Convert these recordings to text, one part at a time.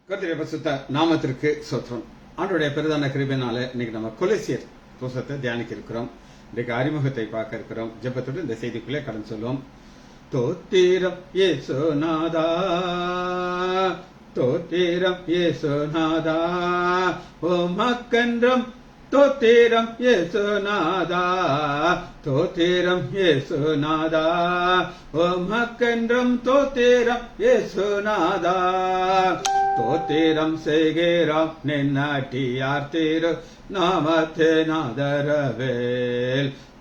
கர்த்தருடைய பரிசுத்த நாமத்திற்கு சோத்திரம். ஆண்டவருடைய பெரிதான கிருபையினால இன்னைக்கு நம்ம கொலோசியர் புத்தகத்தை தியானிக்க இருக்கிறோம். இன்றைக்கு அறிமுகத்தை பார்க்க இருக்கிறோம். ஜெபத்தோடு இந்த செய்திக்குள்ளே கடன் சொல்லுவோம். தோத்திரம் இயேசுநாதா, தோத்திரம் இயேசுநாதா, உமக்கென்றும் தோத்திரம் இயேசுநாதா, தோத்திரம் இயேசுநாதா, உமக்கென்றும் தோத்திரம் இயேசுநாதா, தோத்திரம் செய்கிறோம் நின்னாட்டியார் திரு நாமத்தினாதரவேல்,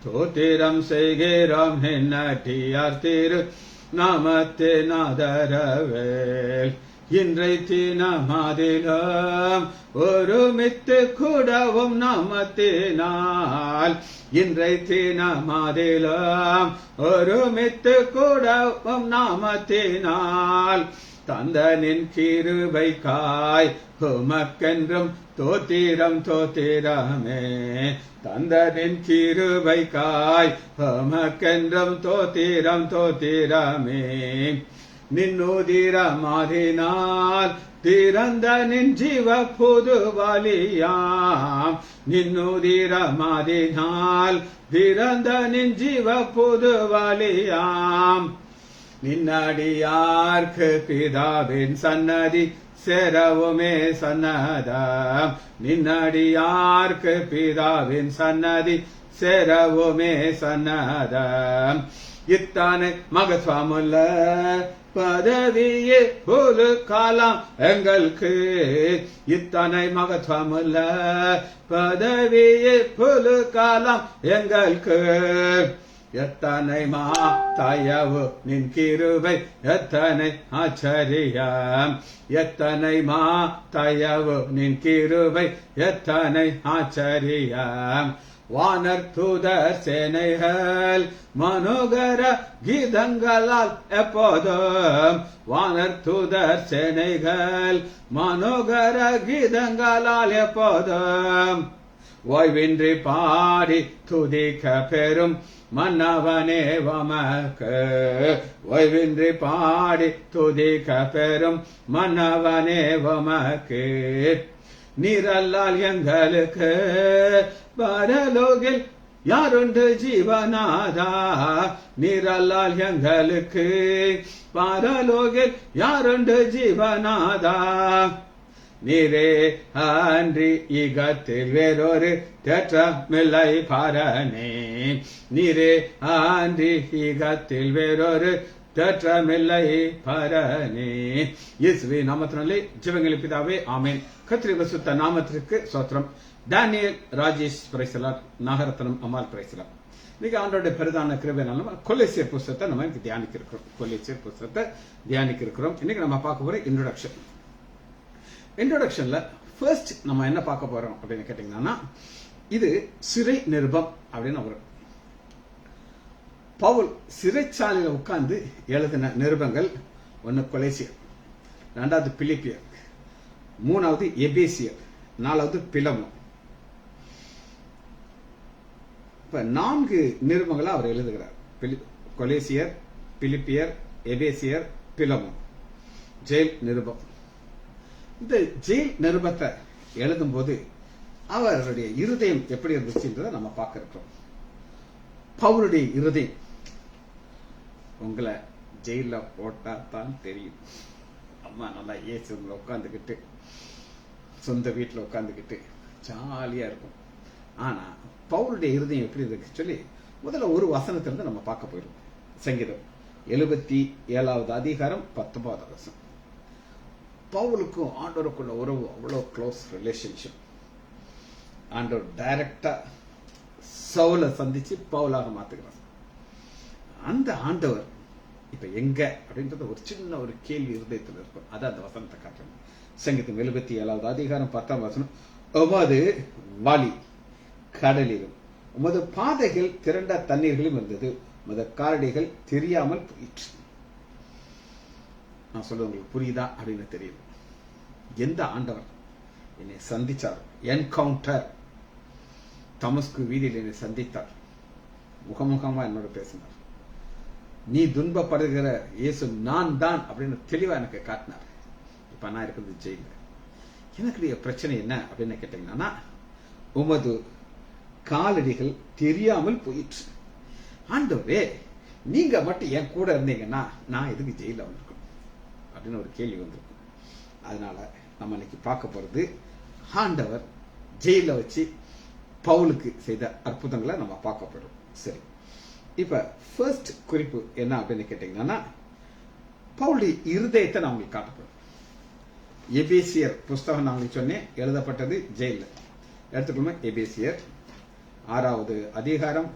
தோத்திரம் செய்கிறோம் நின்னாட்டியார் திரு நாமத்தினாதரவேல். இன்றை தினமதிலும் ஒருமித்து கூடவும் நாமத்தினால், இன்றை தினமதிலும் ஒருமித்து கூடவும் நாமத்தினால், தந்தனின் கிருபைக்காய் உமக்கென்றும் தோத்திரம் தோத்திரமே, தந்தனின் கிருபைக்காய் உமக்கென்றும் தோத்திரம் தோத்திரமே. நின்னுதிரமாதினால் திறந்த நின் ஜீவ புது பலியாம், நின்னுதிரமாதினால் திறந்த நின் ஜீவ புது பலியாம். நின்னடியார்க்கு பிதாவின் சன்னதி சேரவுமே சன்னதம், நின்னடியார்க்கு பிதாவின் சன்னதி சேரவுமே சன்னதம். இத்தனை மகத்துவமுள்ள பதவியே ஒரு காலம் எங்களுக்கு, இத்தனை மகத்துவமுள்ள பதவியே ஒரு காலம் எங்களுக்கு. எத்தனை தயவு நின் கிருபை எத்தனை ஆச்சரியம், எத்தனை தயவு நின் கிருபை எத்தனை ஆச்சரியம். வானர் தூதர் சேனைகள் மனோகர கீதங்களால் எப்போதும், வானர் தூதர் சேனைகள் மனோகர கீதங்களால் எப்போதும், ஓய்வின்றி பாடி துதிக்க பெறும் மன்னவனே வமக்கு, ஓய்வின்றி பாடி துதிக்க பெறும் மன்னவனே வமக்கு. நீரல்லால் எங்களுக்கு பரலோகில் யாருண்டு ஜீவநாதா, நீரல்லால் எங்களுக்கு பரலோகில் யாருண்டு ஜீவநாதா. நீரே அன்றி ஈகத்தில் வேறொரு தேற்றமில்லை பரனே, நீரே அன்றி ஈகத்தில் வேறொரு தேற்றமில்லை பரனே. இயேசுவே நாமத்தினாலே ஜெபங்களை பிதாவே, ஆமென். கர்த்தருடைய பரிசுத்த நாமத்திற்கு ஸ்தோத்திரம். டேனியல் ராஜேஷ் பிரைசலார், நாகரத்னம் அம்மாள் பிரைசலார். இன்னைக்கு ஆண்டோடைய பெரிதான கிருபையினால கொலோசியர் புத்தகத்தை நம்ம தியானிக்க இருக்கிறோம். கொலோசியர் புத்தகத்தை தியானிக்க இருக்கிறோம். இன்னைக்கு நம்ம பார்க்க போற இன்ட்ரோடக்ஷன். இன்ட்ரோடக்ஷன்ல ஃபர்ஸ்ட் நம்ம என்ன பார்க்க போறோம் அப்படின்னு கேட்டீங்கன்னா, இது சிறை நிருபம் அப்படின்னு வரும். பவுல் சிறைச்சாலையில் உட்கார்ந்து எழுதின நிருபங்கள். ஒன்னு கொலோசியர், இரண்டாவது பிலிப்பியர், மூணாவது எபேசியர், நாலாவது பிலமோன். இப்ப 4 நிருபங்களை அவர் எழுதுகிறார். கொலோசியர், பிலிப்பியர், எபேசியர், பிலமோன். ஜெயில் நிருபம். இந்த ஜெயில் நிருபத்தை எழுதும் போது அவருடைய இருதயம் எப்படி இருந்துச்சுன்றதை நம்ம பார்க்க இருக்கிறோம். பவுலுடைய இருதயம், உங்களை ஜெயில போட்டா தான் தெரியும். அம்மா நல்லா ஏசி உட்காந்துக்கிட்டு சொந்த வீட்டில் உட்காந்துக்கிட்டு ஜாலியா இருக்கும். ஆனா பவுலுடைய இருதயம் எப்படி இருக்கு சொல்லி முதல்ல ஒரு வசனத்திலிருந்து நம்ம பார்க்க போயிடும். சங்கீதம் 77வது அதிகாரம் 19வது வசனம். பவுலுக்கும் ஆண்டவருக்குள்ள உறவு அவ்வளோ க்ளோஸ் ரிலேஷன்ஷிப். ஆண்டவர் டைரக்டா சவுலை சந்திச்சு பவுலாக மாத்துக்கிறார். அந்த ஆண்டவர் இப்ப எங்க அப்படின்றது ஒரு சின்ன ஒரு கேள்வி இருதயத்தில் இருக்கும். அது அந்த வசனத்தை காட்டணும். சங்கீதம் 77வது அதிகாரம் 10ஆம் வசனம். உமது வாலி கடலிலும் உமது பாதைகள் திரண்ட தண்ணீர்களும் இருந்தது, உமது காரடிகள் தெரியாமல் போயிற்று. நான் சொல்ல உங்களுக்கு புரியுதா அப்படின்னு தெரியும். எந்த ஆண்டவர் என்னை சந்திச்சார், என்கவுண்டர், தமஸ்கு வீதியில் என்னை சந்தித்தார், முகமுகமா என்னோட பேசினார். நீ துன்பப்படுகிற இயேசு நான் தான் அப்படின்னு தெளிவா எனக்கு காட்டினார். இப்ப நான் இருக்கிறது ஜெயில. எனக்கு பிரச்சனை என்ன அப்படின்னு கேட்டீங்கன்னா, உமது காலடிகள் தெரியாமல் போயிற்று. ஆண்டவரே, நீங்க மட்டும் என் கூட இருந்தீங்கன்னா நான் எதுக்கு ஜெயில வந்திருக்கணும் அப்படின்னு ஒரு கேள்வி வந்திருக்கும். அதனால நம்ம இன்னைக்கு பார்க்க போறது, ஆண்டவர் ஜெயில வச்சு பவுலுக்கு செய்த அற்புதங்களை நம்ம பார்க்க போறோம். சரி, இப்ப ஃபர்ஸ்ட் குறிப்பு என்ன அப்படின்னு கேட்டீங்கன்னா, பவுலுடைய இருதயத்தை நான் உங்களுக்கு காட்டப்படும். எபேசியர் புஸ்தகம் நான் உங்களுக்கு சொன்னேன், எழுதப்பட்டது ஜெயில. எடுத்துக்கோங்க, எபேசியர் 6வது அதிகாரம்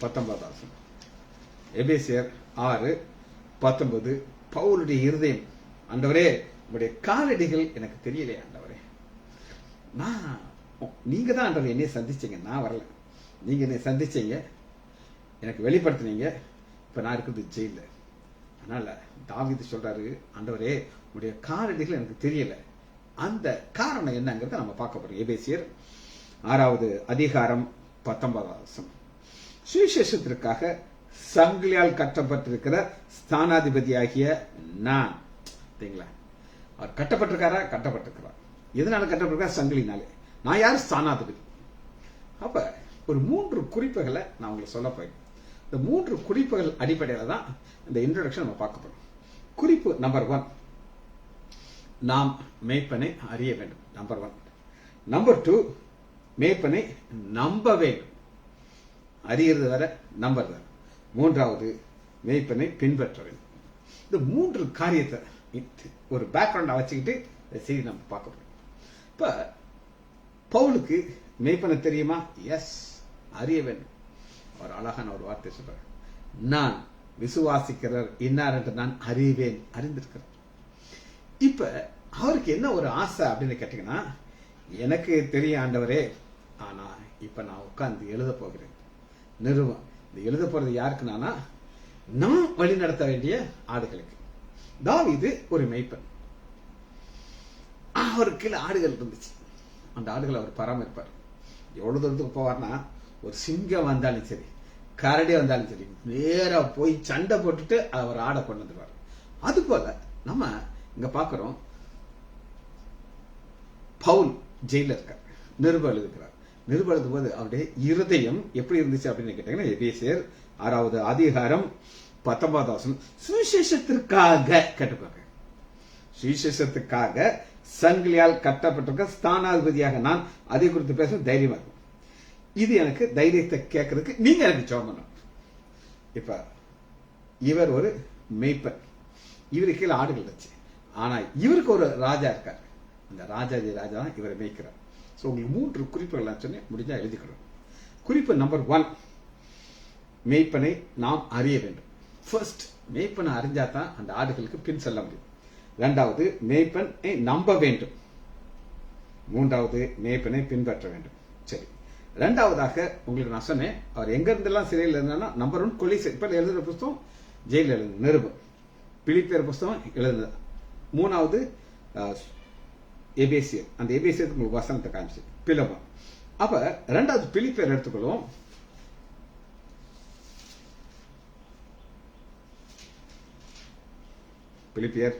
19. எபேசியர் 6:19. பவுலுடைய இருதயம், ஆண்டவரே உங்களுடைய காலடிகள் எனக்கு தெரியலையே ஆண்டவரே, நீங்க தான் ஆண்டவர் என்னைய சந்திச்சீங்க, நான் வரல, நீங்க என்னை சந்திச்சீங்க, எனக்கு வெளிப்படுத்தினீங்க, இப்ப நான் இருக்கிறது ஜெயில. அதனால தாவீது சொல்றாரு, ஆண்டவரே உங்களுடைய காலடிகள் எனக்கு தெரியல, அந்த காரணம் என்னங்கிறத நம்ம பார்க்க போறோம். எபேசியர் 6வது அதிகாரம் 19. சுவிசேஷத்திற்காக சங்கிலியால் கட்டப்பட்டிருக்கிற ஸ்தானாதிபதியாகிய நான். அவர் கட்டப்பட்டிருக்காரா? கட்டப்பட்டிருக்கிறார். எதனால கட்டப்பட்டிருக்கார்? சங்கிலினாலே. நான் யார்? ஸ்தானாதிபதி. அப்ப ஒரு 3 குறிப்புகளை நான் உங்களுக்கு சொல்ல போறேன். இந்த 3 குறிப்புகள் அடிப்படையில் தான் இந்த இன்ட்ரோடக்ஷன் நம்ம பார்க்க போறோம். குறிப்பு நம்பர் 1, நாம் மேய்ப்பனை அறிய வேண்டும். நம்பர் 1. நம்பர் 2, மேய்ப்பனை நம்ப வேண்டும். அறிகிறது வர நம்பர் வேற. 3வது, மேய்ப்பனை பின்பற்ற வேண்டும். இந்த 3 காரியத்தை ஒரு பேக்ரவுண்டா வச்சுக்கிட்டு செய்தி நம்ம பார்க்க போறோம். இப்ப பவுலுக்கு மேய்ப்பனை தெரியுமா? எஸ், அறிய வேண்டும். அவர் அழகான ஒரு வார்த்தை சொல்றார், நான் விசுவாசிக்கிறார் இன்னார் என்று நான் அறிவேன், அறிந்திருக்கிறார். இப்ப அவருக்கு என்ன ஒரு ஆசை அப்படின்னு கேட்டீங்கன்னா, எனக்கு தெரியும் ஆண்டவரே, ஆனா இப்ப நான் உட்கார்ந்து எழுத போகிறேன் நிறுவம். இந்த எழுத போறது யாருக்குன்னா, நான் வழி நடத்த வேண்டிய ஆடுகளுக்கு. தாவீது ஒரு மேய்ப்பன், அவருக்கு கீழே ஆடுகள் இருந்துச்சு. அந்த ஆடுகளை அவர் பராமரிப்பார். எவ்வளவு தூரத்துக்கு போவார்னா, ஒரு சிங்கம் வந்தாலும் சரி, கரடி வந்தாலும் சரி, நேரா போய் சண்டை போட்டுட்டு அவர் ஆடை கொண்டு வந்துருவார். அது போல நம்ம இங்க பாக்குறோம், பவுல் ஜெயில இருக்கார், நிருபம் எழுதுகிறார். நிருபம் எழுதும் போது அவருடைய இருதயம் எப்படி இருந்துச்சு அப்படின்னு கேட்டீங்கன்னா, எபேசியர் 6வது அதிகாரம் 19. சுவிசேஷத்திற்காக கேட்டுப்பாங்க, சுவிசேஷத்துக்காக சங்கிலியால் கட்டப்பட்டிருக்க ஸ்தானாதிபதியாக நான் அதை குறித்து பேச தைரியமா இருக்கும். இது எனக்கு தைரியத்தை கேட்கறதுக்கு நீங்க எனக்கு ஜெபம் பண்ணணும். இப்ப இவர் ஒரு மேய்ப்பன், இவருக்கு கீழே ஆடுகள் இருந்துச்சு. ஆனா இவருக்கு ஒரு ராஜா இருக்கார், அந்த ராஜாஜி ராஜா தான் இவரை மேய்க்கிறார். சோ உங்களுக்கு 3 குறிப்புகள் சொன்னேன், முடிஞ்சா எழுதிக்கிறோம். குறிப்பு நம்பர் 1, மேய்ப்பனை நாம் அறிய வேண்டும். ஃபர்ஸ்ட், மேய்ப்பனை அறிஞ்சாதான் அந்த ஆடுகளுக்கு பின் செல்ல முடியும். 2வது, மேய்ப்பனை நம்ப வேண்டும். 3வது, மேய்ப்பனை பின்பற்ற வேண்டும். சரி, 2வதாக உங்களுக்கு நான் சொன்னேன், அவர் எங்க இருந்தெல்லாம் சிறையில் இருந்தாலும், நம்பர் 1 கொலை எழுதுற புத்தகம் ஜெயில எழுது நிருபம், பிலிப்பியர் புத்தகம் எழுதுனது. 3வது எபேசியர், அந்த எபேசியருக்கு உங்களுக்கு வசனத்தை காமிச்சு பிலமோன். அப்ப 2வது பிலிப்பியர் எடுத்துக்கொள்வோம். பிலிப்பியர்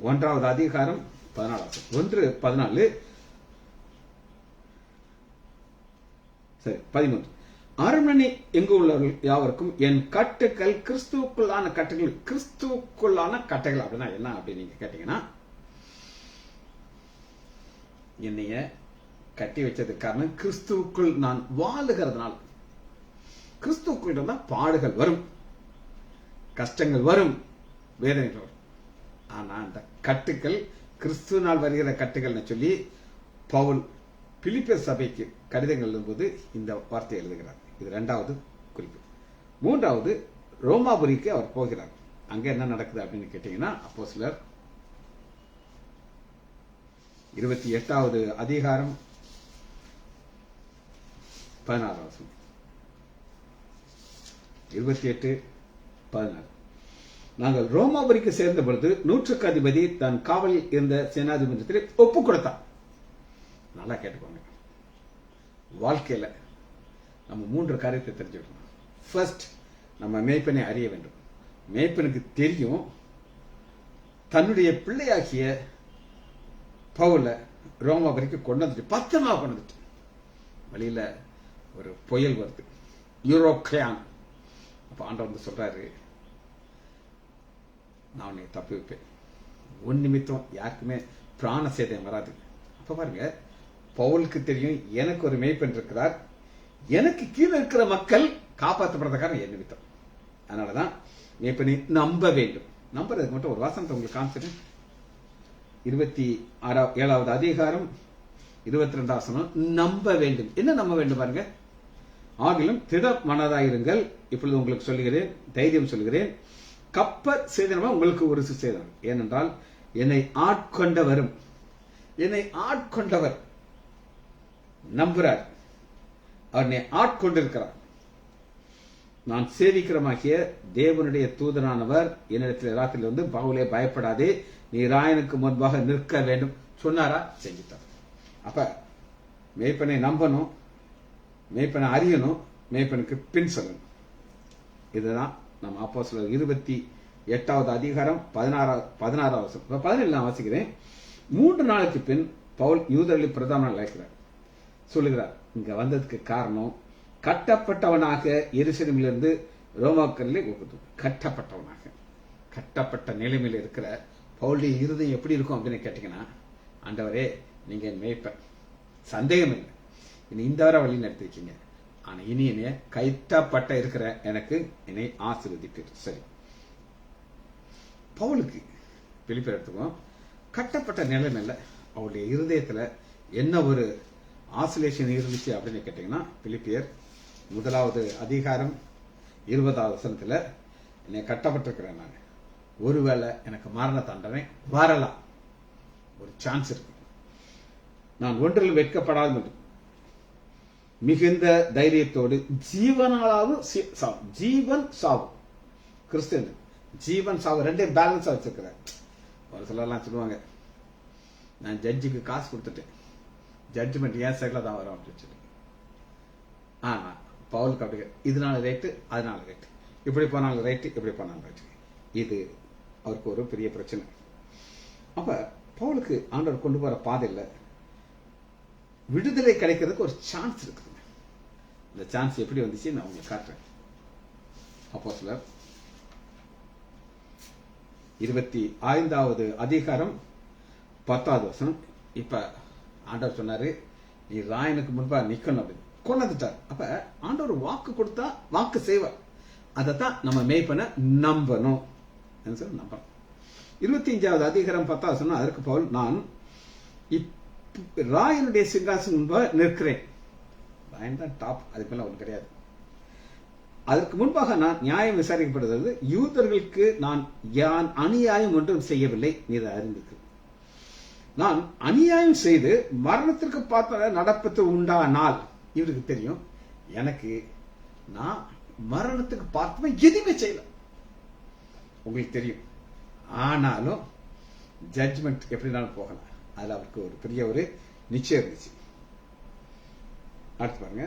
1வது அதிகாரம் 14. 1:14, சரி 13. அரண்மனை எங்கு உள்ளவர்கள் யாவருக்கும் என் கட்டுக்கள் கிறிஸ்துவுக்குள்ளான கட்டுகள். கிறிஸ்துவுக்குள்ளான கட்டுகள் அப்படின்னா என்ன அப்படின்னு நீங்க கேட்டீங்கன்னா, என்னைய கட்டி வச்சதுக்கு காரணம் கிறிஸ்துவுக்குள் நான் வாழுகிறதுனால. கிறிஸ்துவுக்குள் இருந்தா பாடுகள் வரும், கஷ்டங்கள் வரும், வேதனைகள் வரும். ஆனா அந்த கட்டுக்கள் கிறிஸ்துவனால் வருகிற கட்டுகள்னு சொல்லி பவுல் பிலிப்பியர் சபைக்கு கடிதங்கள் எழுதும்போது இந்த வார்த்தை எழுதுகிறார். இது 2வது குறிப்பு. 3வது, ரோமாபுரிக்கு அவர் போகிறார். அங்க என்ன நடக்குது அப்படின்னு கேட்டீங்கன்னா, அப்போஸ்தலர் 28வது அதிகாரம் 16. 28:16. நாங்கள் ரோமாபுரிக்கு சேர்ந்த பொழுது 100க்கு அதிபதி தன் காவலில் இருந்த சேனாதிபதியத்தில் ஒப்பு கொடுத்தார். நல்லா கேட்டுக்கோங்க, வாழ்க்கையில நம்ம 3 காரியத்தை தெரிஞ்சுக்கணும். ஃபர்ஸ்ட், நம்ம மேய்ப்பனை அறிய வேண்டும். மேய்ப்பனுக்கு தெரியும் தன்னுடைய பிள்ளையாகிய பவுல ரோமா வரைக்கும் கொண்டு வந்துட்டு பத்திரமா கொண்டு வந்துட்டு வழியில ஒரு புயல் வருது, யூரோக்கியான். அப்ப ஆண்டவர் வந்து சொல்றாரு, நான் உன்னை தப்பி வைப்பேன், உன் நிமித்தம் யாருக்குமே பிராண சேதம் வராது. அப்ப பாருங்க, பவுலுக்கு தெரியும் எனக்கு ஒரு மேய்ப்பன் இருக்கிறார், எனக்கு கீழே இருக்கிற மக்கள் காப்பாற்றப்படுறதுக்கான என் நிமித்தம். அதனாலதான் மேய்ப்பனை நம்ப வேண்டும். நம்புறதுக்கு மட்டும் ஒரு வாசனத்தை உங்களுக்கு காமிச்சிட்டு 27வது அதிகாரம் 22 வசனம், நம்ப வேண்டும். என்ன நம்ப வேண்டும் பாருங்க, ஆகிலும் திட மனதாயிருங்கள், இப்பொழுது உங்களுக்கு சொல்லுகிறேன், தைரியம் சொல்லுகிறேன், கப்பற் சேதனமா உங்களுக்கு ஒரு சேதனம். ஏனென்றால் என்னை ஆட்கொண்டவரும், என்னை ஆட்கொண்டவர் நம்புறார், அவனை ஆட்கொண்டிருக்கிறார். நான் சேவிக்கிறமாகிய தேவனுடைய தூதனானவர் என்னிடத்தில் ராத்திரியில் வந்து, பவுலே பயப்படாதே, நீ ராயனுக்கு முன்பாக நிற்க வேண்டும் சொன்னாரா, செஞ்சுட்டார். அப்ப மேய்ப்பனை நம்பணும், மேய்ப்பனை அறியணும், மேய்ப்பனுக்கு பின் சொல்லணும். இதுதான் நம்ம அப்போஸ்தலர் 28வது அதிகாரம் 16வது வசனம். 17 நான் வாசிக்கிறேன். 3 நாளுக்கு பின் பவுல் யூதர்களின் பிரதான அழைக்கிறார், சொல்லுகிறார், இங்க வந்ததுக்கு காரணம் கட்டப்பட்டவனாக எருசலேமிலிருந்து ரோமாக்கரிலே கட்டப்பட்டவனாக, கட்டப்பட்ட நிலைமையில் இருக்கிற பவுலுடைய இருதயம் எப்படி இருக்கும் அப்படின்னு கேட்டீங்கன்னா, ஆண்டவரே நீங்க என் மேய்ப்பன், சந்தேகம் இல்லை, இனி இந்த வரை வழி நடத்திருக்கீங்க, ஆனா இனி என்னைய கைத்தப்பட்ட இருக்கிற எனக்கு என்னை ஆசீர்வதிப்பீர். சரி, பவுலுக்கு பிலிப்பியர் எடுத்துக்கோம், கட்டப்பட்ட நிலைமையில அவருடைய இருதயத்துல என்ன ஒரு ஆசிலேஷன் இருந்துச்சு அப்படின்னு கேட்டீங்கன்னா, பிலிப்பியர் 1வது அதிகாரம் 20வது வசனத்துல, என்னை கட்டப்பட்டிருக்கிறேன் நான், ஒருவேளை எனக்கு மரண தண்டனை வரலாம், ஒரு சான்ஸ் இருக்கு, நான் ஒன்றில் வெட்கப்படாது மிகுந்த தைரியத்தோடு ஜீவனாலும் ஜீவன் சாவு, கிறிஸ்டியன் ஜீவன் சாவு ரெண்டையும் பேலன்ஸா வச்சிருக்கிறேன். ஒரு சிலர்லாம் சொல்லுவாங்க, நான் ஜட்ஜுக்கு காசு கொடுத்துட்டேன், ஜட்ஜ்மெண்ட் ஏன் சைட்ல தான் வரும் அப்படின்னு சொல்லி. ஆனா பவுலுக்கு அப்படி, இதனால ரேட்டு அதனால ரேட்டு, இப்படி போனாலும் ரைட்டு இப்படி போனாலும் ரைட்டு, இது அவருக்கு ஒரு பெரிய பிரச்சனை. அப்ப பவுலுக்கு ஆண்டவர் கொண்டு போற பாதையில விடுதலை கிடைக்கிறதுக்கு ஒரு சான்ஸ் இருக்குதுங்க. இந்த சான்ஸ் எப்படி வந்துச்சு நான் உங்களுக்கு காட்டுறேன். அப்போஸ்தலர் 25வது அதிகாரம் 10வது வசனம். இப்ப ஆண்டவர் சொன்னாரு, நீ ராயனுக்கு முன்பா நிக்கணும் அப்படின்னு கொண்டு வந்துட்டார். அப்ப ஆண்டவர் வாக்கு கொடுத்தா வாக்கு செய்வார். அதைத்தான் நம்ம மேய்ப்பனை நம்பணும், நம்பணும். 25வது அதிகாரம் 10வது வசனம், அதற்கு பவுல், நான் ராயனுடைய சிங்காசனம் முன்பாக நிற்கிறேன். ராயன் தான் டாப், அதுக்கு மேல ஒன்று கிடையாது. அதற்கு முன்பாக நான் நியாயம் விசாரிக்கப்படுகிறது, யூதர்களுக்கு நான் அநியாயம் ஒன்றும் செய்யவில்லை, நீ அதை அறிந்திருக்கு. நான் அநியாயம் செய்து மரணத்திற்கு பார்த்த நடப்பது உண்டானால், இவருக்கு தெரியும் எனக்கு நான் மரணத்துக்கு பார்த்தவன் எதுவுமே செய்யல, உங்களுக்கு தெரியும். ஆனாலும் ஜட்ஜ்மெண்ட் எப்படினாலும் போகலாம், அதுல அவருக்கு ஒரு பெரிய ஒரு நிச்சயம் இருந்துச்சு. அடுத்து பாருங்க,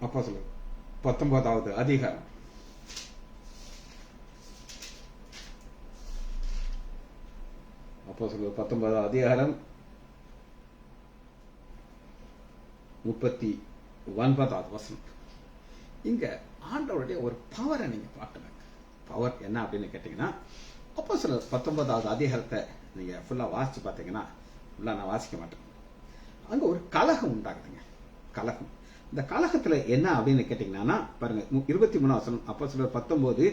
அப்போஸ்தலர் 19வது அதிகாரம் 19வது அதிகாரம் 39வது வசனம். இங்க ஆண்டவருடைய ஒரு பவரை நீங்க பார்க்கணும். பவர் என்ன அப்படின்னு கேட்டீங்கன்னா, அப்போஸ்தலர் 19வது அதிகாரத்தை நீங்க ஃபுல்லா வாசிச்சு பார்த்தீங்கன்னா, ஃபுல்லா நான் வாசிக்க மாட்டேன், அங்க ஒரு கலகம் உண்டாகுதுங்க. கலகம், இந்த கலகத்துல என்ன அப்படின்னு கேட்டீங்கன்னா பாருங்க, 23வது வசனம். அப்போஸ்தலர் 19,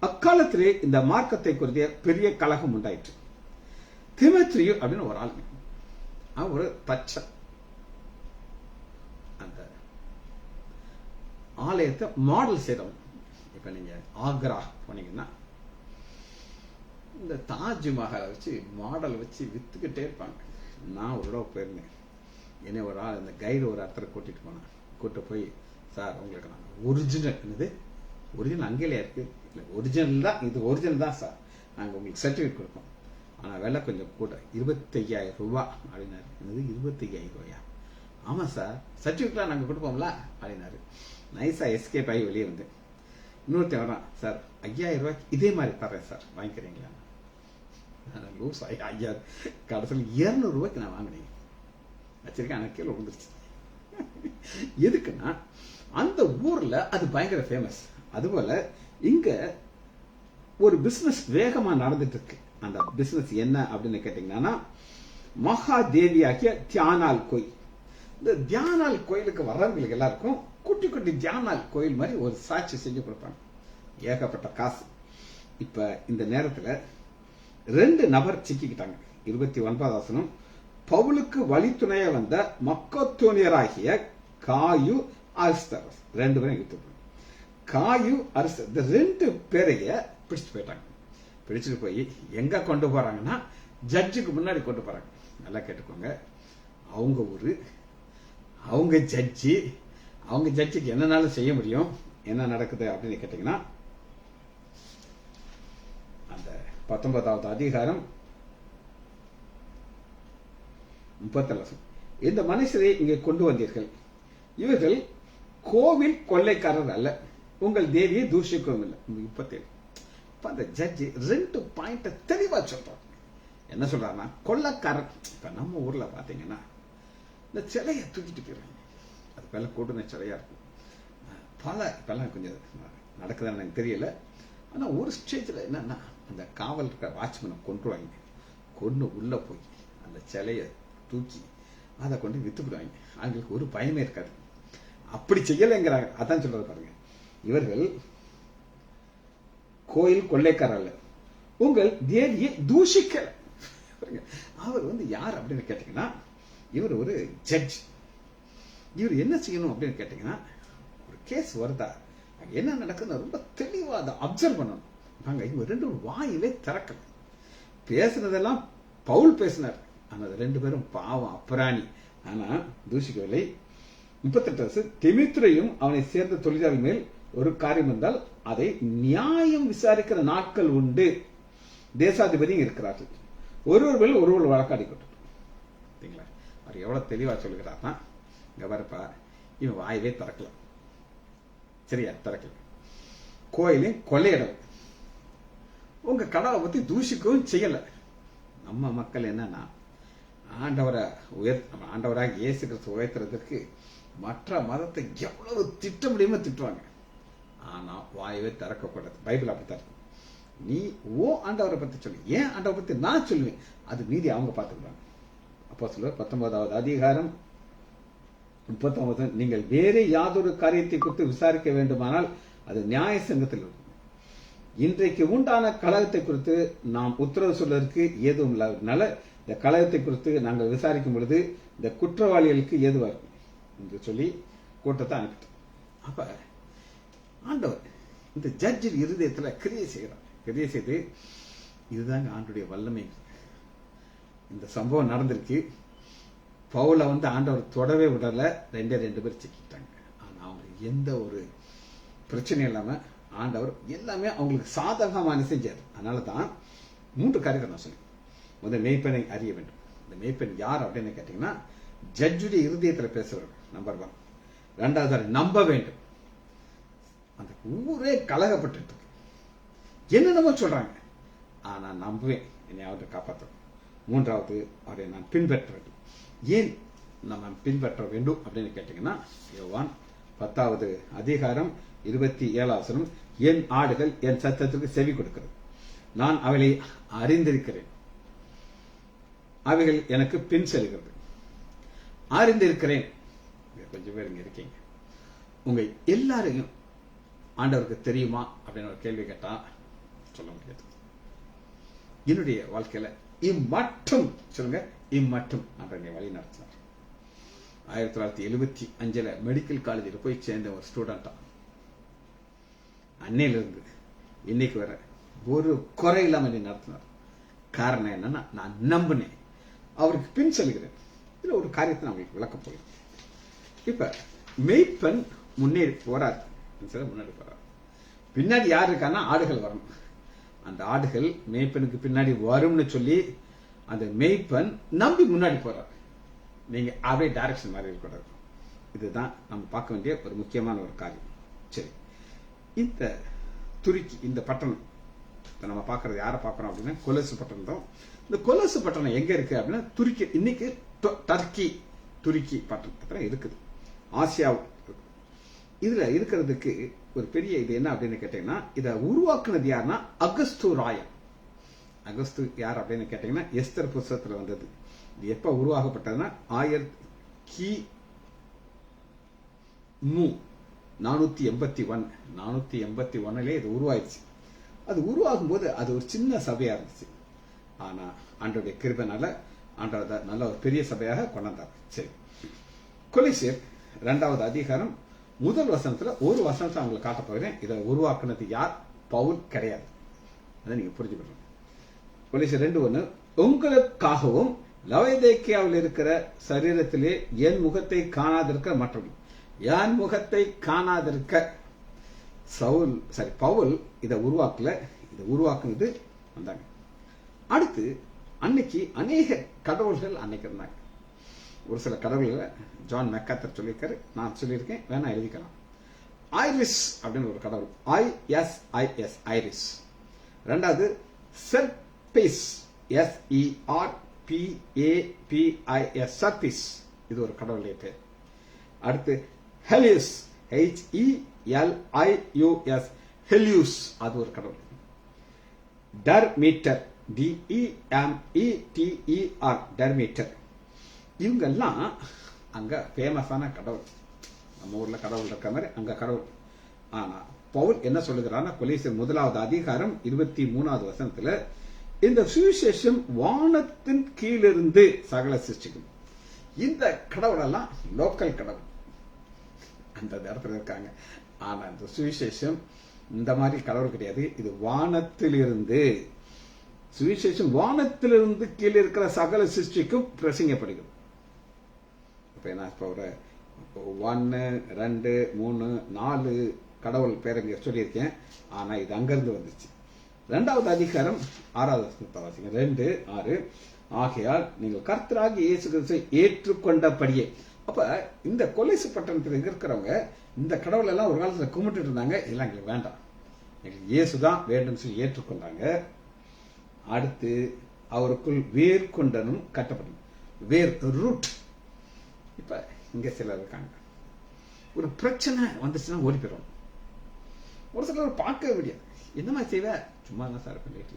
அக்காலத்திலே இந்த மார்க்கத்தை குறித்த பெரிய கலகம் உண்டாயிற்று. திமோத்தேயு அப்படின்னு ஒரு ஆள், அவன் ஒரு பச்சை, அந்த ஆலயத்தை மாடல் செய்றவன். இப்ப நீங்க ஆக்ரா போனீங்கன்னா இந்த தாஜ்மஹாலை வச்சு மாடல் வச்சு வித்துக்கிட்டே இருப்பாங்க. நான் ஒரு தடவை போயிருந்தேன், என்னை ஒரு ஆள் இந்த கைடு ஒரு இடத்துல கூட்டிட்டு போனேன். கூட்டு போய், சார் உங்களுக்கு நான் ஒரிஜினல், என்னது ஒரிஜினல் அங்கேயே இருக்கு, இல்லை ஒரிஜினல் தான், இது ஒரிஜினல் தான் சார், நாங்கள் உங்களுக்கு சர்டிஃபிகேட் கொடுப்போம், ஆனால் விலை கொஞ்சம் கூட, 25,000 ரூபாய் அப்படின்னாரு. என்னது 25,000 ரூபாயா? ஆமாம் சார், சர்டிஃபிகேட்லாம் நாங்கள் கொடுப்போம்ல அப்படின்னாரு. நைஸா எஸ்கேப் ஆகி வெளியே வந்து இன்னொருத்தன் வரான், சார் 5000 ரூபாய்க்கு இதே மாதிரி தர்றேன் சார், வாங்கிக்கிறீங்களா? லூஸ் ஆகி 5000 கடைசியில் 200 ரூபாய்க்கு நான் வாங்கினேன் வச்சிருக்கேன். எனக்கு கீழே விழுந்துருச்சு. எதுக்குன்னா அந்த ஊர்ல அது பயங்கர ஃபேமஸ். அதுபோல இங்க ஒரு பிசினஸ் வேகமா நடந்துட்டு இருக்கு. அந்த பிசினஸ் என்ன அப்படின்னு கேட்டீங்கன்னா, மகாதேவியாகிய தியானால் கோயில். இந்த தியானால் கோயிலுக்கு வர்றவங்களுக்கு எல்லாருக்கும் குட்டி குட்டி தியானால் கோயில் மாதிரி ஒரு சாட்சி செஞ்சு கொடுப்பாங்க. ஏகப்பட்ட காசு. இப்ப இந்த நேரத்துல 2 நபர் சிக்கிக்கிட்டாங்க. 29வது வசனம், பவுலுக்கு வழித்துணைய வந்த மக்கத்தோனியராகிய காயு அரிஸ்தர்ஸ் 2 பேரும் இழுத்து. காயு அரிஸ்தர் இந்த 2 பேரைய பிடிச்சிட்டு போயிட்டாங்க. பிடிச்சிட்டு போய் எங்க கொண்டு போறாங்கன்னா, ஜட்ஜுக்கு முன்னாடி கொண்டு போறாங்க. நல்லா கேட்டுக்கோங்க. அவங்க ஊரு, அவங்க ஜட்ஜி, அவங்க ஜட்ஜுக்கு என்னனாலும் செய்ய முடியும். என்ன நடக்குது அப்படின்னு கேட்டீங்கன்னா, அந்த 19வது அதிகாரம் 30 இந்த மனுஷரை இங்கே கொண்டு வந்தீர்கள். இவர்கள் கோவில் கொள்ளைக்காரர் அல்ல, உங்கள் தேவியை தூஷிக்கவும் இல்லை. 37 அந்த ஜட்ஜி 2 பாயிண்ட் தெளிவா சொல்றாங்க. என்ன சொல்றாருன்னா, கொள்ளைக்காரர். இப்ப நம்ம ஊர்ல பாத்தீங்கன்னா இந்த சிலையை தூக்கிட்டு போயிடுறாங்க. அது பேல கூட்டுன சிலையா இருக்கும். பல இப்பெல்லாம் கொஞ்சம் நடக்குதுன்னு எனக்கு தெரியல. ஆனா ஒரு ஸ்டேஜ்ல என்னன்னா, அந்த காவல் இருக்கிற வாட்ச்மேனை கொண்டுருவாங்க. கொண்டு உள்ள போய் அந்த சிலையை தூக்கி அதை கொண்டு வித்துவிடுவாங்க. அவங்களுக்கு ஒரு பயமே இருக்காது. அப்படி செய்யலைங்கிறாங்க. அதான் சொல்றது பாருங்க. இவர்கள் கோயில் கொள்ளைக்காரர் அல்ல, உங்கள் தேவியை தூஷிக்கல. அவர் யார் அப்படின்னு கேட்டீங்கன்னா, இவர் ஒரு ஜட்ஜ். இவர் என்ன செய்யணும் அப்படின்னு கேட்டீங்கன்னா, ஒரு கேஸ் வருதா, என்ன நடக்குதுன்னு ரொம்ப தெளிவா அதை அப்சர்வ் பண்ணணும். நாங்க இவங்க 2 வாயிலே திறக்கல. பேசுனதெல்லாம் பவுல் பேசினார். ஆனா 2 பேரும் பாவம் அப்புறாணி. ஆனா தூஷிக்கவில்லை. 38 திமித்ரையும் அவனை சேர்ந்த தொழிலாளர் மேல் ஒரு காரியம் இருந்தால் அதை நியாயம் விசாரிக்கிற நாட்கள் உண்டு. தேசாதிபதி இருக்கிறார்கள். ஒருவர் வழக்காடி கொண்டு. அவர் எவ்வளவு தெளிவா சொல்லுகிறார்னா, இங்க வரப்பா இவன் வாயவே திறக்கல. சரியா? திறக்கல. கோயிலையும் கொள்ளையிடல. உங்க கடவுளை பத்தி தூஷிக்கவும் செய்யல. நம்ம மக்கள் என்னன்னா, ஆண்டவராக இயேசு கிறிஸ்து உயர்த்துறதுக்கு மற்ற மதத்தை எவ்வளவு திட்ட முடியுமோ திட்டுவாங்க. ஆனா வாயவே திறக்கக்கூடாது. பைபிள் அப்படித்தான் இருக்கும். நீ ஆண்டவரை பத்தி சொல்லு, ஏன் ஆண்டவரை பத்தி நான் சொல்லுவேன், அது மீதி அவங்க பார்த்துக்கிறாங்க. அப்போஸ்தலர் 19வது அதிகாரம் 39, நீங்கள் வேறு யாதொரு காரியத்தை குறித்து விசாரிக்க வேண்டுமானால் அது நியாய சங்கத்தில் இருக்கும். இன்றைக்கு உண்டான கலகத்தை குறித்து நாம் உத்தரவு சொல்வதற்கு ஏதும் இல்லாதனால இந்த கலகத்தை குறித்து நாங்கள் விசாரிக்கும் பொழுது இந்த குற்றவாளிகளுக்கு ஏதுவா இருக்கும் என்று சொல்லி கூட்டத்தை அனுப்பிட்டோம். அப்ப ஆண்டவர் இந்த ஜட்ஜின் இருதயத்துல கிரியை செய்கிறார். கிரியை செய்து இதுதாங்க ஆண்டுடைய வல்லமை. இந்த சம்பவம் நடந்திருக்கு. பவுல ஆண்டவர் தொடவே விடல. 2 பேர் சிக்கிட்டாங்க. ஆனா அவங்களுக்கு எந்த ஒரு பிரச்சனையும் இல்லாம ஆண்டவர் எல்லாமே அவங்களுக்கு சாதகமான செஞ்சார். அதனாலதான் 3 காரியத்தை நான் சொன்னேன். முதல் மெய்ப்பெண்ணை அறிய வேண்டும். இந்த மெய்ப்பெண் யார் அப்படின்னு கேட்டீங்கன்னா, ஜட்ஜுடைய இருதயத்துல பேசுறவர் நம்பர் 1. 2வது நம்ப வேண்டும். அந்த ஊரே கலகப்பட்டு என்னென்னமோ சொல்றாங்க, ஆனா நம்புவேன், என்னையாவது காப்பாற்ற. 3வது அவரை நான் பின்பற்ற வேண்டும். ஏன் நம்ம பின்பற்ற வேண்டும் அப்படின்னு கேட்டீங்கன்னா, யோவான் 10வது அதிகாரம் 27 என் ஆடுகள் என் சத்தத்திற்கு செவி கொடுக்கிறது, நான் அவைகளை அறிந்திருக்கிறேன், அவைகள் எனக்கு பின் செல்கிறது. அறிந்திருக்கிறேன். கொஞ்சம் பேர் இங்க இருக்கீங்க, உங்க எல்லாரையும் ஆண்டவருக்கு தெரியுமா அப்படின்னு ஒரு கேள்வி கேட்டா சொல்ல முடியாது. என்னுடைய வாழ்க்கையில இம்மட்டும் சொல்லுங்க, இம்மட்டும் ஆண்டவரை வழி நடத்தினார். 1975 மெடிக்கல் காலேஜில் போய் சேர்ந்த ஒரு ஸ்டூடெண்டா அன்னையிலிருந்து இன்னைக்கு வர ஒரு குறை இல்லாம நடத்தினார். காரணம் என்னன்னா, நான் நம்பினேன், அவருக்கு பின் செல்கிறேன். இதுல ஒரு காரியத்தை நான் உங்களுக்கு விளக்க போகிறேன். இப்ப மெய்ப்பெண் முன்னேறி போறாரு, முன்னாடி போறாரு. பின்னாடி யாரு இருக்கான்னா, ஆடுகள் வரணும். அந்த ஆடுகள் மெய்ப்பெண்ணுக்கு பின்னாடி வரும்னு சொல்லி அந்த மெய்ப்பெண் நம்பி முன்னாடி போறார். நீங்க அப்படியே டைரக்ஷன் மாதிரி இருக்கக்கூடாது. இதுதான் நம்ம பார்க்க வேண்டிய ஒரு முக்கியமான ஒரு காரியம். சரி, இந்த துருக்கி, இந்த பட்டணம் நம்ம பார்க்கறது யாரை பார்க்கறோம் அப்படின்னா கொலசு பட்டணம் தான். இந்த கொலசு பட்டணம் எங்க இருக்கு அப்படின்னா துருக்கி, இன்னைக்கு டர்க்கி துருக்கி பட்டணம் இருக்குது, ஆசியாவில். இதுல இருக்கிறதுக்கு ஒரு பெரிய இது என்ன அப்படின்னு கேட்டீங்கன்னா, இதை உருவாக்குனது யாருன்னா அகஸ்து ராயன். அகஸ்து யார் அப்படின்னு கேட்டீங்கன்னா எஸ்தர் புஸ்தகத்துல வந்தது. இது எப்ப உருவாக்கப்பட்டதுன்னா 481 இது உருவாயிடுச்சு. அது உருவாகும் போது அது ஒரு சின்ன சபையா இருந்துச்சு. ஆனா ஆண்டவருடைய கிருபைனால ஆண்டவர் நல்ல ஒரு பெரிய சபையாக கொண்டாந்தார். சரி, கொலோசியர் 2வது அதிகாரம் 1 வசனத்துல ஒரு வசனத்தை அவங்களுக்கு காட்ட போகிறேன். இதை உருவாக்குனது யார்? பவுல் கிடையாது. அதை நீங்க புரிஞ்சுக்கணும். கொலோசியர் 2:1, உங்களுக்காகவும் லவோதிக்கேயாவில் இருக்கிற சரீரத்திலே என் முகத்தை காணாதிருக்க மற்றும் என் முகத்தை காணாதிருக்க பவுல் இதை உருவாக்கல, இதை உருவாக்குனது வந்தாங்க. அடுத்து அன்னைக்கு அநேக கடவுள்கள் அன்னைக்கு இருந்தாங்க. ஒரு சில கடவுள்களை ஜான் மெக்காத்தர் சொல்லியிருக்காரு, நான் சொல்லியிருக்கேன், வேணா எழுதிக்கலாம். ஐரிஸ் அப்படின்னு ஒரு கடவுள், ISIS ஐரிஸ். ரெண்டாவது செர்பிஸ், SERPAPIS சர்பிஸ், இது ஒரு கடவுளுடைய பேர். அடுத்து ஹெலியூஸ், HELIUS ஹெலியூஸ், அது ஒரு கடவுள். டர்மீட்டர், DEMETER டர்மீட்டர். இவங்கெல்லாம் அங்க ஃபேமஸான கடவுள். நம்ம ஊர்ல கடவுள் இருக்க மாதிரி அங்க கடவுள். ஆனா பவுல் என்ன சொல்லுகிறான்னா கொலோசியர் 1வது அதிகாரம் 23வது வசனத்துல, இந்த சுவிசேஷம் வானத்தின் கீழிருந்து சகல சிருஷ்டிக்கும். இந்த கடவுள் எல்லாம் லோக்கல் கடவுள், அந்த இடத்துல இருக்காங்க. ஆனா இந்த சுவிசேஷம் இந்த மாதிரி கடவுள் கிடையாது, இது வானத்திலிருந்து. சுவிசேஷம் வானத்திலிருந்து கீழே இருக்கிற சகல சிருஷ்டிக்கும் பிரசங்கப்படுகிறது. இப்ப என்ன, இப்ப ஒரு 1 2 3 4 கடவுள் பேரங்க சொல்லியிருக்கேன். ஆனா இது அங்கிருந்து வந்துச்சு. 2வது அதிகாரம் 6வது வசனத்தை வாசிங்க. 2:6, ஆகையால் நீங்கள் கர்த்தராகிய இயேசு கிறிஸ்துவை ஏற்றுக்கொண்டபடியே. அப்ப இந்த கொலோசு பட்டணத்தில் இருக்கிறவங்க இந்த கடவுள் எல்லாம் ஒரு காலத்துல கும்பிட்டு இருந்தாங்க. இதெல்லாம் எங்களுக்கு வேண்டாம், எங்களுக்கு இயேசுதான் வேண்டும் சொல்லி ஏற்றுக்கொண்டாங்க. அடுத்து அவருக்குள் வேர் கொண்டனும் கட்டப்படும், வேர் ரூட். இப்ப இங்க சிலர் இருக்காங்க, ஒரு பிரச்சனை வந்துச்சுன்னா ஓடி போயிடும். ஒரு சிலர் பார்க்கவே முடியாது, என்னமா செய்வ, சும்மா தான் சார் பண்ணிட்டு.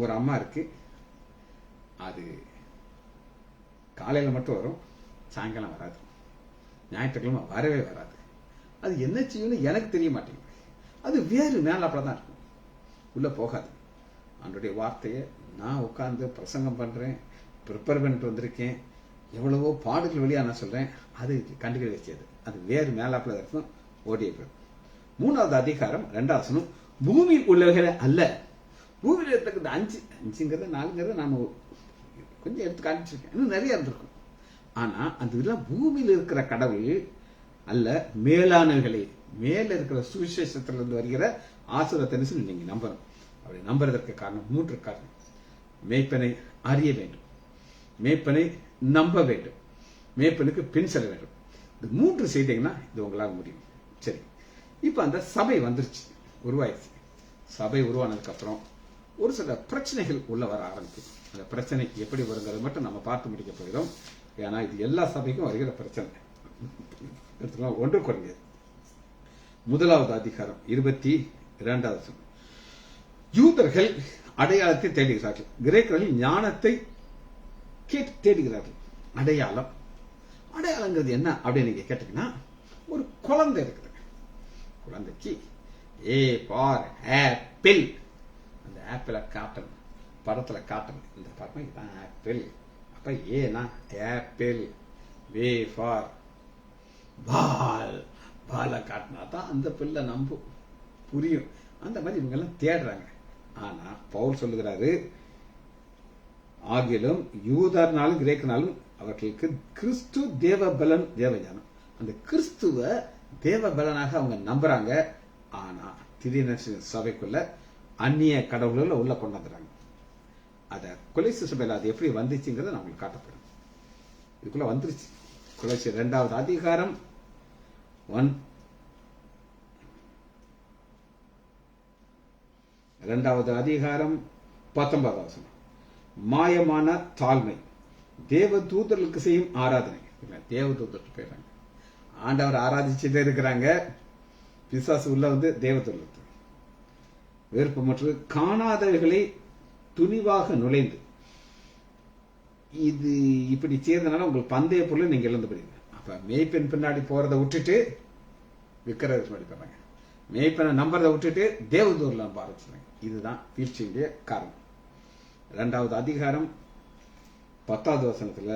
ஒரு அம்மா இருக்கு, அது காலையில மட்டும் வரும், சாயங்காலம் வராது, ஞாயிற்றுக்கிழமை வரவே வராது. அது என்ன செய்யும்னு எனக்கு தெரிய மாட்டேங்குது. அது வேறு மேலாப்பட தான் இருக்கும், உள்ள போகாது. அவனுடைய வார்த்தையை நான் உட்கார்ந்து பிரசங்கம் பண்றேன், ப்ரிப்பேர் பண்ணிட்டு வந்திருக்கேன், எவ்வளவோ பாடுகள் வழியா நான் சொல்றேன், அது கண்டுக்கிட வச்சது. அது வேறு மேலாப்பட இருக்கும், ஓடிய போயிடும். 3வது அதிகாரம் 2வது வசனம், பூமியில் உள்ளவர்களை அல்ல. பூமியில் இருக்கிறது 5 4 நான் கொஞ்சம் எடுத்து காமிச்சிருக்கேன், இன்னும் நிறைய இருந்திருக்கும். ஆனா அந்த இதெல்லாம் பூமியில் இருக்கிற கடவுள் அல்ல, மேலானவர்களே, மேல இருக்கிற சுவிசேஷத்திலிருந்து வருகிற ஆசீர்வாதத்தை நீங்க நம்பணும். அப்படி நம்புறதற்கு காரணம் 3 காரணம். மேய்ப்பனை அறிய வேண்டும், மேய்ப்பனை நம்ப வேண்டும், மேய்ப்பனுக்கு பின் செல்ல வேண்டும். இது 3 செய்தீங்கன்னா இது உங்களால் முடியும். சரி, இப்ப அந்த சபை வந்துருச்சு, உருவாயிடுச்சு. சபை உருவானதுக்கு அப்புறம் ஒரு சில பிரச்சனைகள் உள்ள வர ஆரம்பிக்கும். அந்த பிரச்சனை எப்படி வருங்கிறது மட்டும் நம்ம பார்த்து முடிக்க போகிறோம். ஏன்னா இது எல்லா சபைக்கும் வருகிற பிரச்சனை. 1 கொரிந்தியர் 1வது அதிகாரம் 22வது வசனம், யூதர்கள் அடையாளத்தை தேடுகிறார்கள், கிரேக்கர்கள் ஞானத்தை தேடுகிறார்கள். அடையாளம், அடையாளங்கிறது என்ன அப்படின்னு நீங்க கேட்டீங்கன்னா, ஒரு குழந்தை இருக்குது, குழந்தைக்கு ஏ ஃபார் ஆப்பிள், அந்த ஆப்பிளை காட்டணும், படத்துல காட்டணும், இந்த படம் இதுதான் ஆப்பிள். அப்ப ஏனா ஆப்பிள், வே ஃபார் பால், பாலை காட்டினா தான் அந்த பிள்ளை நம்பும், புரியும். அந்த மாதிரி இவங்க எல்லாம் தேடுறாங்க. ஆனா பவுல் சொல்லுகிறாரு, ஆகிலும் யூதர்னாலும் கிரேக்கனாலும் அவர்களுக்கு கிறிஸ்து தேவபலன் தேவஞானம். அந்த கிறிஸ்துவ தேவபலனாக அவங்க நம்புறாங்க. ஆனா திடீர்னு சபைக்குள்ள அந்நிய கடவுள்கள் உள்ள கொண்டு வந்துடுறாங்க. அத கொலோசு சபையில அது எப்படி வந்துச்சுங்கிறத நான் உங்களுக்கு காட்டப்படும். இதுக்குள்ள வந்துருச்சு. கொலோசியர் 2வது அதிகாரம் 19வது வசனம். மாயமான தாழ்மை, தேவ தூதர்களுக்கு செய்யும் ஆராதனை. தேவ தூதர்கள் போயிடுறாங்க, ஆண்டவர் ஆராதிச்சுட்டே இருக்கிறாங்க, பிசாசு உள்ள வந்து தேவதூதர்களுக்கு விருப்பமற்று காணாதவைகளை துணிவாக நுழைந்து, இது இப்படி செய்யறதுனால உங்களுக்கு பந்தய பொருள் நீங்க இழந்து போறீங்க. அப்ப மேய்ப்பெண் பின்னாடி போறதை விட்டுட்டு விக்கிரக பின்னாடி போறாங்க, மேய்ப்பெண்ணை நம்புறதை விட்டுட்டு தேவதூர்ல நம்ப ஆரம்பிச்சாங்க. இதுதான் வீழ்ச்சியுடைய காரணம். 2வது அதிகாரம் 10வது வசனத்துல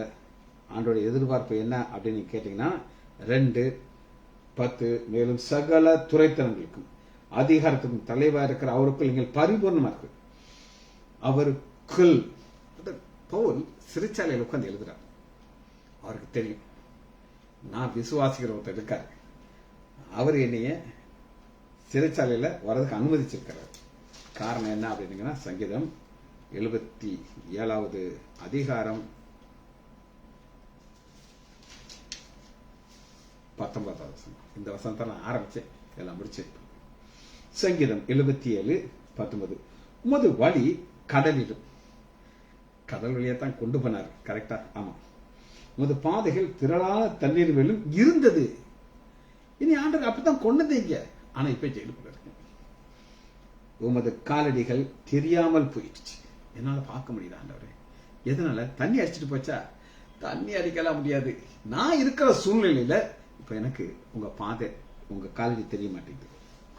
ஆண்டோடைய எதிர்பார்ப்பு என்ன அப்படின்னு கேட்டீங்கன்னா 2:10, மேலும் சகல துரைத்தனங்களுக்கும் அதிகாரத்துக்கும் தலைவா இருக்கிற அவருக்குள் நீங்கள் பரிபூர்ணமா இருக்கு. அவருக்குள் பவுல் சிறைச்சாலையில் உட்கார்ந்து எழுதுறார். அவருக்கு தெரியும் நான் விசுவாசிக்கிற ஒருத்தர் இருக்காரு, அவர் என்னைய சிறைச்சாலையில வர்றதுக்கு அனுமதிச்சிருக்கிறார். காரணம் என்ன அப்படின்னா சங்கீதம் 77வது அதிகாரம் 19வது வசனம். இந்த வசனத்தை நான் ஆரம்பிச்சேன், எல்லாம் முடிச்சேன். சங்கீதம் 77:19. உமது வழி கடலிலும், கடல் வழியத்தான் கொண்டு போனார், கரெக்டா? ஆமா. உமது பாதைகள் திரளான தண்ணீர் மேலும் இருந்தது. இனி ஆண்டவர் அப்பதான் கொண்டதீங்க, ஆனா இப்ப ஜெயிலுக்குள்ள இருக்கு. உமது காலடிகள் தெரியாமல் போயிடுச்சு. என்னால பார்க்க முடியுது ஆண்டவரே. எதனால? தண்ணி அடிச்சுட்டு போச்சா? தண்ணி அடிக்கலாம் முடியாது. நான் இருக்கிற சூழ்நிலையில இப்ப எனக்கு உங்க பாதை, உங்க காலடி தெரிய மாட்டேங்குது.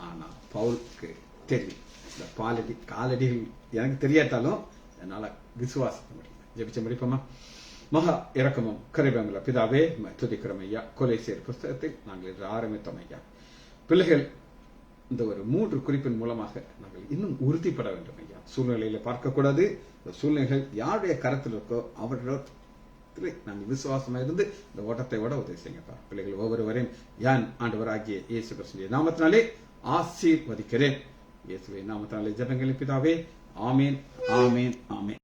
ஆனா பவுலுக்கு தெரியும். இந்த காலடிகள் எனக்கு தெரியாட்டாலும் என்னால விசுவாசிக்க முடியும். ஜெபிச்ச முடிப்போமா? மகா இரக்கமும் கரிபங்கள பிதாவே, துதிக்கிறோம் ஐயா. கொலைசேர் புஸ்தகத்தை நாங்கள் ஆரம்பித்தோம் ஐயா. பிள்ளைகள் இந்த ஒரு 3 குறிப்பின் மூலமாக நாங்கள் இன்னும் உறுதிப்பட வேண்டும் ஐயா. சூழ்நிலையில பார்க்கக்கூடாது. இந்த சூழ்நிலைகள் யாருடைய கரத்தில் இருக்கோ அவர்களிடத்தில் நாங்கள் விசுவாசமா இருந்து இந்த ஓட்டத்தை விட உதவி செய்யுங்கப்பா. பிள்ளைகள் ஒவ்வொருவரையும் யான் ஆண்டவராகிய இயேசு கிறிஸ்துவின் நாமத்தினாலே ஆசீர்வதிக்கிறேன். இயேசுவின் நாமத்தினாலே ஜெபங்களின் பிதாவே. ஆமேன், ஆமேன், ஆமேன்.